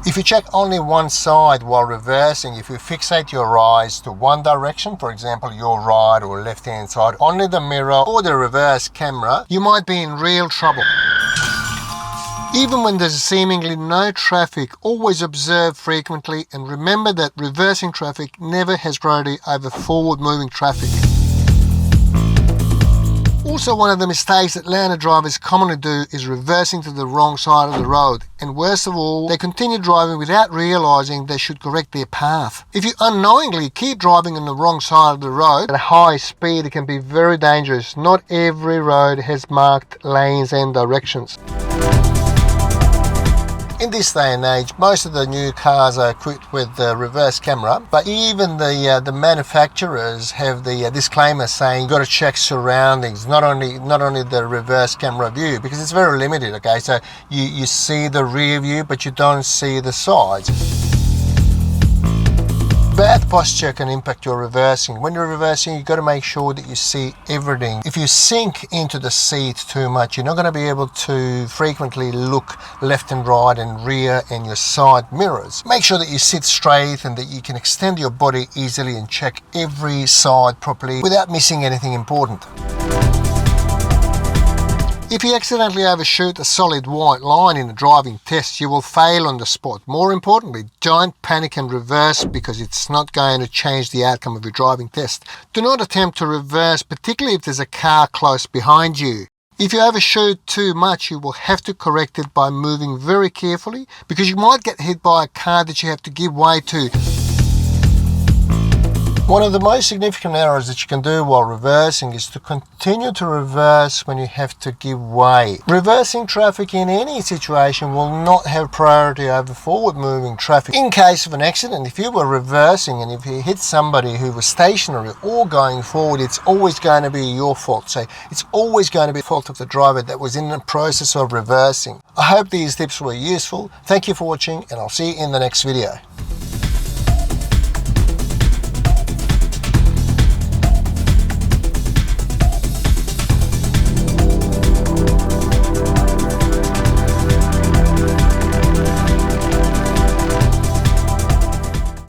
If you check only one side while reversing, if you fixate your eyes to one direction, for example your right or left hand side, only the mirror or the reverse camera, you might be in real trouble. Even when there's seemingly no traffic, always observe frequently and remember that reversing traffic never has priority over forward moving traffic. Also, one of the mistakes that learner drivers commonly do is reversing to the wrong side of the road, and worst of all, they continue driving without realising they should correct their path. If you unknowingly keep driving on the wrong side of the road at a high speed, it can be very dangerous. Not every road has marked lanes and directions. In this day and age, most of the new cars are equipped with the reverse camera, but even the manufacturers have the disclaimer saying you've got to check surroundings, not only the reverse camera view, because it's very limited. Okay, so you see the rear view, but you don't see the sides. Bad posture can impact your reversing. When you're reversing, you've got to make sure that you see everything. If you sink into the seat too much, you're not going to be able to frequently look left and right and rear and your side mirrors. Make sure that you sit straight and that you can extend your body easily and check every side properly without missing anything important. If you accidentally overshoot a solid white line in a driving test, you will fail on the spot. More importantly, don't panic and reverse because it's not going to change the outcome of your driving test. Do not attempt to reverse, particularly if there's a car close behind you. If you overshoot too much, you will have to correct it by moving very carefully because you might get hit by a car that you have to give way to. One of the most significant errors that you can do while reversing is to continue to reverse when you have to give way. Reversing traffic in any situation will not have priority over forward moving traffic. In case of an accident, if you were reversing and if you hit somebody who was stationary or going forward, it's always going to be your fault. So it's always going to be the fault of the driver that was in the process of reversing. I hope these tips were useful. Thank you for watching and I'll see you in the next video.